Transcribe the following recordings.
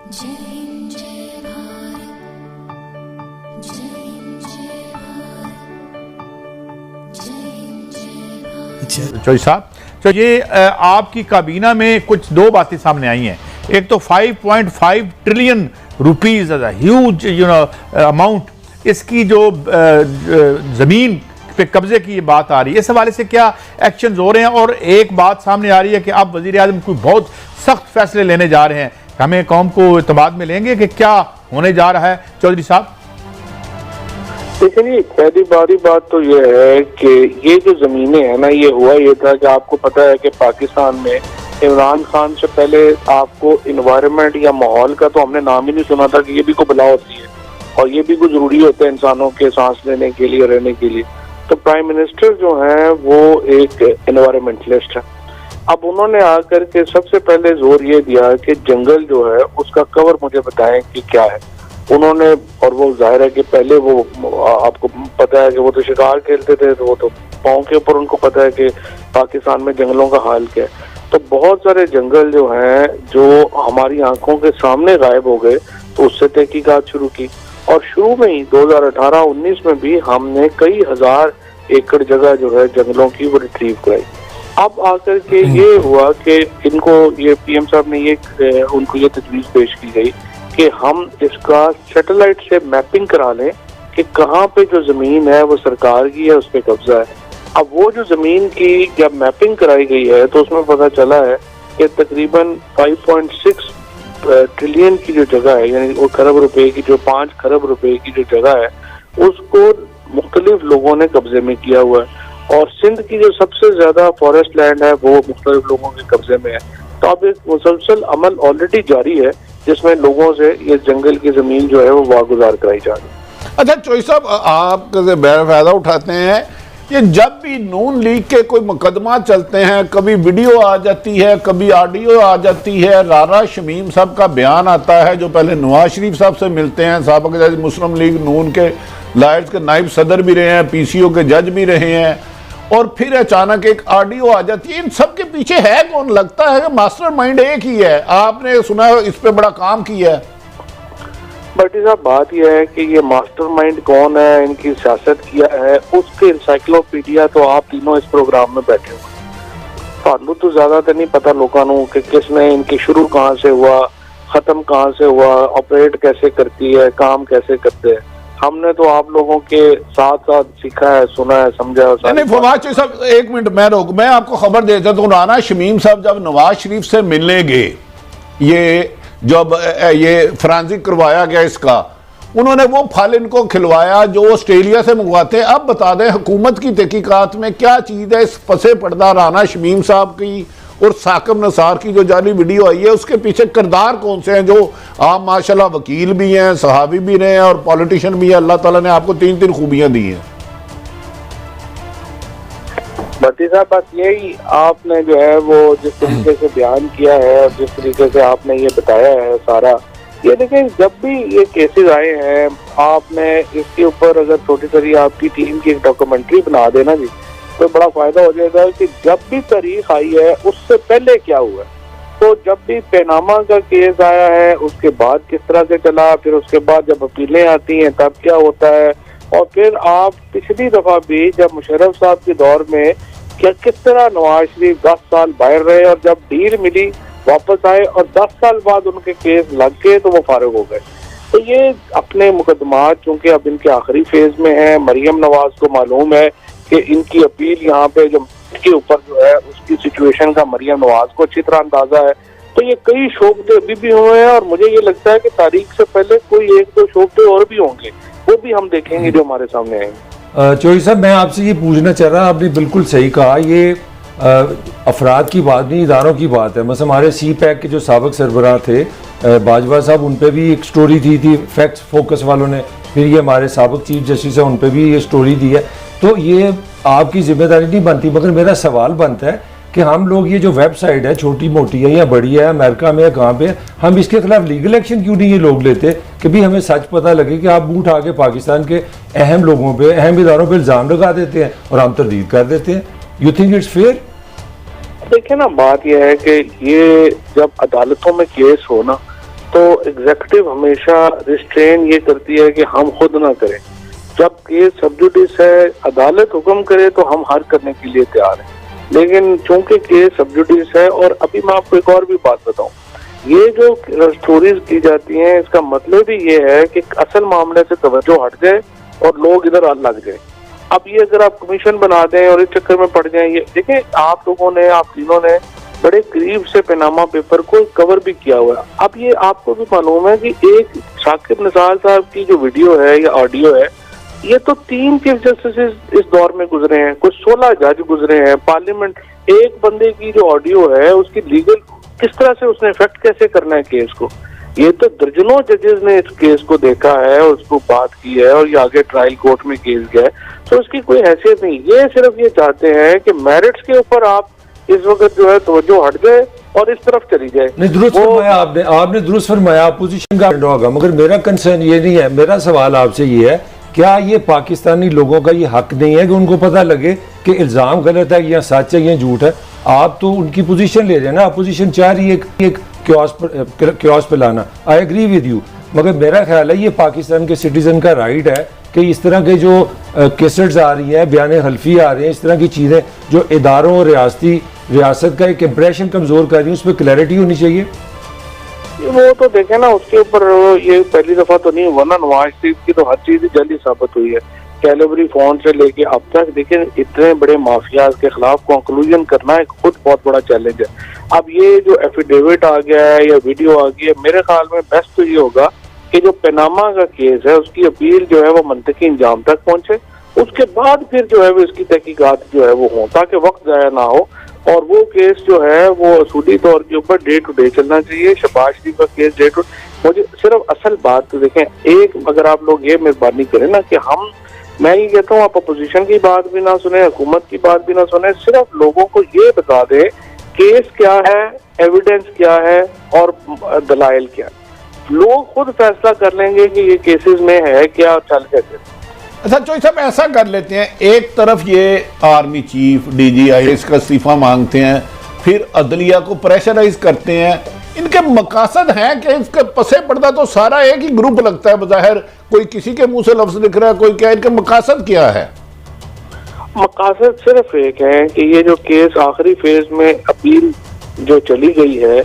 چوہدری صاحب، تو یہ آپ کی کابینہ میں کچھ دو باتیں سامنے آئی ہیں. ایک تو 5.5 ٹریلین روپیز ہیوج اماؤنٹ، اس کی جو زمین پہ قبضے کی یہ بات آ رہی ہے، اس حوالے سے کیا ایکشنز ہو رہے ہیں؟ اور ایک بات سامنے آ رہی ہے کہ اب وزیر اعظم کوئی بہت سخت فیصلے لینے جا رہے ہیں، ہمیں قوم کو اعتماد میں لیں گے کہ کیا ہونے جا رہا ہے چودھری صاحب؟ دیکھیں، پہلی بات تو یہ ہے کہ یہ جو زمینیں ہیں نا، یہ ہوا یہ تھا کہ آپ کو پتہ ہے کہ پاکستان میں عمران خان سے پہلے آپ کو انوائرمنٹ یا ماحول کا تو ہم نے نام ہی نہیں سنا تھا کہ یہ بھی کوئی بلا ہوتی ہے اور یہ بھی کوئی ضروری ہوتا ہے انسانوں کے سانس لینے کے لیے، رہنے کے لیے. تو پرائم منسٹر جو ہیں وہ ایک انوائرمنٹلسٹ ہے. اب انہوں نے آ کر کے سب سے پہلے زور یہ دیا کہ جنگل جو ہے اس کا کور مجھے بتائیں کہ کیا ہے. انہوں نے، اور وہ ظاہر ہے کہ پہلے وہ آپ کو پتہ ہے کہ وہ تو شکار کھیلتے تھے، تو وہ تو پاؤں کے اوپر ان کو پتہ ہے کہ پاکستان میں جنگلوں کا حال کیا ہے. تو بہت سارے جنگل جو ہیں جو ہماری آنکھوں کے سامنے غائب ہو گئے، تو اس سے تحقیقات شروع کی. اور شروع میں ہی 2018-19 میں بھی ہم نے کئی ہزار ایکڑ جگہ جو ہے جنگلوں کی وہ ریٹریو کرائی. اب آ کر کے یہ ہوا کہ ان کو یہ پی ایم صاحب نے ان کو یہ تجویز پیش کی گئی کہ ہم اس کا سیٹلائٹ سے میپنگ کرا لیں کہ کہاں پہ جو زمین ہے وہ سرکار کی ہے، اس پہ قبضہ ہے. اب وہ جو زمین کی جب میپنگ کرائی گئی ہے تو اس میں پتہ چلا ہے کہ تقریباً 5.6 ٹریلین کی جو جگہ ہے، یعنی وہ کھرب روپے کی، جو 5 کھرب روپے کی جو جگہ ہے، اس کو مختلف لوگوں نے قبضے میں کیا ہوا ہے. اور سندھ کی جو سب سے زیادہ فارسٹ لینڈ ہے وہ مختلف لوگوں کے قبضے میں ہے. تو اب ایک مسلسل عمل آلریڈی جاری ہے جس میں لوگوں سے یہ جنگل کی زمین جو ہے وہ واگزار کرائی جا رہی ہے. اچھا چوہدری صاحب، آپ سے بہر فائدہ اٹھاتے ہیں کہ جب بھی نون لیگ کے کوئی مقدمات چلتے ہیں، کبھی ویڈیو آ جاتی ہے، کبھی آڈیو آ جاتی ہے، رارا شمیم صاحب کا بیان آتا ہے جو پہلے نواز شریف صاحب سے ملتے ہیں، سابق مسلم لیگ نون کے لائرز کے نائب صدر بھی رہے ہیں، پی سی او کے جج بھی رہے ہیں، اور پھر اچانک ایک آڈیو آ جاتی ہے. ان سب کے پیچھے ہے کون؟ لگتا ہے کہ ماسٹر مائنڈ ایک ہی ہے. آپ نے سنا ہے اس پہ بڑا کام کیا ہے. بٹی صاحب، بات یہ ہے کہ یہ ماسٹر مائنڈ کون ہے، ان کی سیاست کیا ہے، اس کے انسائکلوپیڈیا تو آپ تینوں اس پروگرام میں بیٹھے ہوئے. فانو تو زیادہ تر نہیں پتا لوگوں کہ کس نے ان کی شروع کہاں سے ہوا، ختم کہاں سے ہوا، آپریٹ کیسے کرتی ہے، کام کیسے کرتے ہیں. ہم نے تو آپ لوگوں کے ساتھ ساتھ سیکھا ہے، سنا ہے، سمجھا ہے. نہیں فواد چوہدری صاحب، ایک منٹ میں آپ کو خبر دیتا ہوں. رانا شمیم صاحب جب نواز شریف سے ملنے گئے، یہ جب یہ فرانزک کروایا گیا اس کا، انہوں نے وہ پھل ان کو کھلوایا جو آسٹریلیا سے منگواتے ہیں. اب بتا دیں حکومت کی تحقیقات میں کیا چیز ہے اس پسے پردہ رانا شمیم صاحب کی اور ثاقب نثار کی جو جعلی ویڈیو آئی ہے، اس کے پیچھے کردار کون سے ہیں جو آپ ماشاءاللہ وکیل بھی ہیں، صحابی بھی رہے ہیں اور پولیٹیشین بھی ہیں. اللہ تعالیٰ نے آپ کو 3 خوبیاں دی ہیں. بھٹی صاحب، بس یہی آپ نے جو ہے وہ جس طریقے سے بیان کیا ہے اور جس طریقے سے آپ نے یہ بتایا ہے سارا، یہ دیکھیں جب بھی یہ کیسز آئے ہیں، آپ نے اس کے اوپر اگر چھوٹی چھوٹی آپ کی ٹیم کی ایک ڈاکومنٹری بنا دینا جی، تو بڑا فائدہ ہو جائے گا کہ جب بھی تاریخ آئی ہے اس سے پہلے کیا ہوا ہے. تو جب بھی پیناما کا کیس آیا ہے اس کے بعد کس طرح سے چلا، پھر اس کے بعد جب اپیلیں آتی ہیں تب کیا ہوتا ہے، اور پھر آپ پچھلی دفعہ بھی جب مشرف صاحب کے دور میں کیا کس طرح نواز شریف 10 سال باہر رہے اور جب ڈیل ملی واپس آئے اور 10 سال بعد ان کے کیس لگ گئے تو وہ فارغ ہو گئے. تو یہ اپنے مقدمات چونکہ اب ان کے آخری فیز میں ہیں، مریم نواز کو معلوم ہے کہ ان کی اپیل یہاں پہ جو کے اوپر جو ہے اس کی سچویشن کا مریم نواز کو اچھی طرح اندازہ ہے. تو یہ کئی شوبدے ابھی بھی ہوئے ہیں اور مجھے یہ لگتا ہے کہ تاریخ سے پہلے کوئی 1-2 شوبدے اور بھی ہوں گے، وہ بھی ہم دیکھیں گے جو ہمارے سامنے آئیں گے. چوہدری صاحب، میں آپ سے یہ پوچھنا چاہ رہا، آپ نے بالکل صحیح کہا، یہ افراد کی بات نہیں، اداروں کی بات ہے. مثلا ہمارے سی پیک کے جو سابق سربراہ تھے باجوہ صاحب، ان پہ بھی ایک سٹوری تھی فیکٹس فوکس والوں نے. پھر یہ ہمارے سابق چیف جسٹس ہیں، ان پہ بھی یہ سٹوری دی ہے. تو یہ آپ کی ذمہ داری نہیں بنتی، مگر میرا سوال بنتا ہے کہ ہم لوگ یہ جو ویب سائٹ ہے، چھوٹی موٹی ہے یا بڑی ہے، امریکہ میں ہے، کہاں پہ، ہم اس کے خلاف لیگل ایکشن کیوں نہیں یہ لوگ لیتے کہ بھی ہمیں سچ پتہ لگے کہ آپ منہ اٹھا کے پاکستان کے اہم لوگوں پہ، اہم اداروں پہ الزام لگا دیتے ہیں اور ہم تردید کر دیتے ہیں. You think it's fair? دیکھیں نا، بات یہ ہے کہ یہ جب عدالتوں میں کیس ہو نا، تو ایگزیکٹو ہمیشہ ریسٹرین یہ کرتی ہے کہ ہم خود نہ کریں. جب کیس سب جوڈیس ہے، عدالت حکم کرے تو ہم ہر کرنے کے لیے تیار ہیں، لیکن چونکہ کیس سب جوڈیس ہے. اور ابھی میں آپ کو ایک اور بھی بات بتاؤں، یہ جو سٹوریز کی جاتی ہیں اس کا مطلب ہی یہ ہے کہ اصل معاملے سے توجہ ہٹ جائے اور لوگ ادھر لگ جائیں. اب یہ اگر آپ کمیشن بنا دیں اور اس چکر میں پڑ جائیں، یہ دیکھیں آپ لوگوں نے، آپ تینوں نے بڑے قریب سے پیناما پیپر کو کور بھی کیا ہوا ہے. اب یہ آپ کو بھی معلوم ہے کہ ایک ثاقب نثار صاحب کی جو ویڈیو ہے یا آڈیو ہے، یہ تو 3 چیف جسٹس اس دور میں گزرے ہیں، کچھ 16 جج گزرے ہیں پارلیمنٹ. ایک بندے کی جو آڈیو ہے اس کی لیگل کس طرح سے اس نے افیکٹ کیسے کرنا ہے کیس کو، یہ تو درجنوں ججز نے اس کیس کو دیکھا ہے اور اس کو بات کی ہے اور یہ آگے ٹرائل کورٹ میں کیس گیا ہے. تو اس کی کوئی حیثیت نہیں. یہ صرف یہ چاہتے ہیں کہ میرٹس کے اوپر آپ اس وقت جو ہے توجہ ہٹ جائے اور اس طرف چلی جائے. نہیں، درست فرمایا آپ نے درست فرمایا. اپوزیشن کا ہوگا، مگر میرا کنسرن یہ نہیں ہے. میرا سوال آپ سے یہ ہے، کیا یہ پاکستانی لوگوں کا یہ حق نہیں ہے کہ ان کو پتہ لگے کہ الزام غلط ہے یا سچ ہے یا جھوٹ ہے؟ آپ تو ان کی پوزیشن لے رہے ہیں نا. اپوزیشن چاہ رہی ہے ایک کیوس پہ لانا. آئی ایگری ود یو، مگر میرا خیال ہے یہ پاکستان کے سٹیزن کا رائٹ ہے کہ اس طرح کے جو کیسٹس آ رہی ہیں، بیان حلفی آ رہے ہیں، اس طرح کی چیزیں جو اداروں اور ریاست کا ایک امپریشن کمزور کر رہی ہیں، اس پہ کلیئرٹی ہونی چاہیے. وہ تو دیکھیں نا، اس کے اوپر یہ پہلی دفعہ تو نہیں ہوا نا. نواز شریف کی تو ہر چیز جلدی ثابت ہوئی ہے. کیلیبری فون سے لے کے اب تک دیکھیں اتنے بڑے مافیاز کے خلاف کنکلوژن کرنا ایک خود بہت بڑا چیلنج ہے. اب یہ جو ایفیڈیوٹ آ گیا ہے یا ویڈیو آ گئی ہے، میرے خیال میں بیسٹ تو یہ ہوگا کہ جو پیناما کا کیس ہے اس کی اپیل جو ہے وہ منطقی انجام تک پہنچے، اس کے بعد پھر جو ہے وہ اس کی تحقیقات جو ہے وہ ہوں، تاکہ وقت ضائع نہ ہو. اور وہ کیس جو ہے وہ اصولی طور کے اوپر ڈے ٹو ڈے چلنا چاہیے. شہباز شریف کا کیس ڈے ٹو مجھے صرف اصل بات تو دیکھیں، ایک اگر آپ لوگ یہ مہربانی کریں نا کہ میں یہ کہتا ہوں آپ اپوزیشن کی بات بھی نہ سنیں، حکومت کی بات بھی نہ سنیں، صرف لوگوں کو یہ بتا دیں کیس کیا ہے، ایویڈنس کیا ہے اور دلائل کیا ہے. لوگ خود فیصلہ کر لیں گے کہ یہ کیسز میں ہے کیا، چل کیسے. اچھا چوئی صاحب، ایسا کر لیتے ہیں، ایک طرف یہ آرمی چیف ڈی جی آئی اس کا استعفیٰ مانگتے ہیں، پھر عدلیہ کو پریشرائز کرتے ہیں. ان کے مقاصد ہیں کہ اس کے پسے پردہ تو سارا ایک ہی گروپ لگتا ہے بظاہر، کوئی کسی کے منہ سے لفظ لکھ رہا ہے، کوئی کیا. ان کے مقاصد کیا ہے؟ مقاصد صرف ایک ہے کہ یہ جو کیس آخری فیز میں اپیل جو چلی گئی ہے،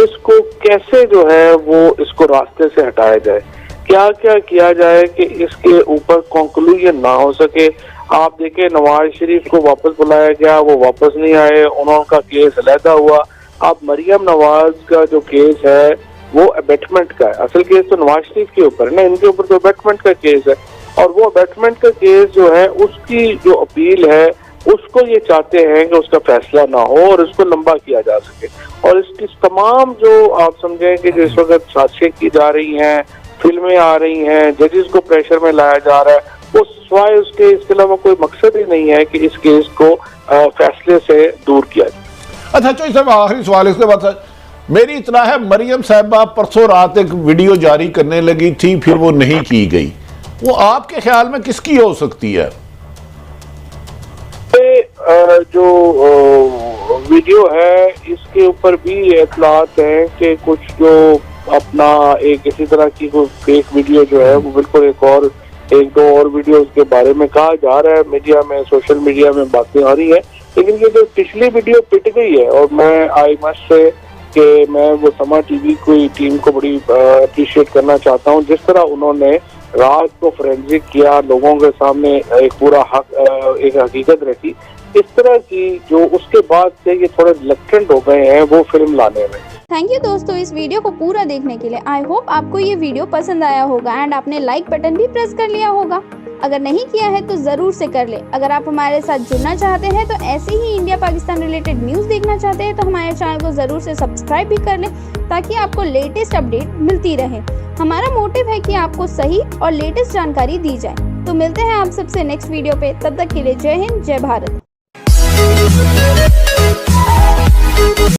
اس کو کیسے جو ہے وہ اس کو راستے سے ہٹایا جائے، کیا کیا جائے کہ اس کے اوپر کنکلوژن نہ ہو سکے. آپ دیکھیں نواز شریف کو واپس بلایا گیا، وہ واپس نہیں آئے، انہوں کا کیس علیحدہ ہوا. اب مریم نواز کا جو کیس ہے وہ ابیٹمنٹ کا ہے. اصل کیس تو نواز شریف کے اوپر ہے نا، ان کے اوپر تو ابیٹمنٹ کا کیس ہے. اور وہ ابیٹمنٹ کا کیس جو ہے اس کی جو اپیل ہے اس کو یہ چاہتے ہیں کہ اس کا فیصلہ نہ ہو اور اس کو لمبا کیا جا سکے. اور اس کی تمام جو آپ سمجھیں کہ جو اس وقت سازشیں کی جا رہی ہیں، فلمیں آ رہی ہیں، ججز کو پریشر میں لایا جا رہا ہے، وہ سوائے اس کے اس کے علاوہ کوئی مقصد ہی نہیں ہے کہ اس کیس کو فیصلے سے دور کیا جائے. اچھا چوئی صاحب، آخری سوال اس کے بعد میری اطلاع ہے مریم صاحبہ پرسوں رات ایک ویڈیو جاری کرنے لگی تھی، پھر وہ نہیں کی گئی. وہ آپ کے خیال میں کس کی ہو سکتی ہے؟ جو ویڈیو ہے اس کے اوپر بھی اطلاعات ہیں کہ کچھ جو اپنا ایک اسی طرح کی کوئی فیک ویڈیو جو ہے وہ بالکل ایک دو اور ویڈیوز کے بارے میں کہا جا رہا ہے، میڈیا میں، سوشل میڈیا میں باتیں آ رہی ہیں. لیکن یہ جو پچھلی ویڈیو پٹ گئی ہے، اور میں آئی مسٹ سے کہ میں وہ سما ٹی وی کی ٹیم کو بڑی اپریشیٹ کرنا چاہتا ہوں، جس طرح انہوں نے رات کو فورینزک کیا، لوگوں کے سامنے ایک پورا ایک حقیقت رکھی. اس طرح کی جو اس کے بعد سے یہ تھوڑے ریلکٹنٹ ہو گئے ہیں وہ فلم لانے میں. تھینک یو دوستو اس ویڈیو کو پورا دیکھنے کے لیے. آئی ہوپ آپ کو یہ ویڈیو پسند آیا ہوگا اینڈ آپ نے لائک بٹن بھی پریس کر لیا ہوگا. اگر نہیں کیا ہے تو ضرور سے کر لیں. اگر آپ ہمارے ساتھ جڑنا چاہتے ہیں تو ایسے ہی انڈیا پاکستان ریلیٹڈ نیوز دیکھنا چاہتے ہیں تو ہمارے چینل کو ضرور سے سبسکرائب بھی کر لیں تاکہ آپ کو لیٹسٹ اپڈیٹ ملتی رہے. ہمارا موٹیو ہے کہ آپ کو صحیح اور لیٹسٹ جانکاری دی جائے. تو ملتے ہیں آپ سب سے نیکسٹ ویڈیو پہ. تب تک کے لیے جے ہند، جے بھارت.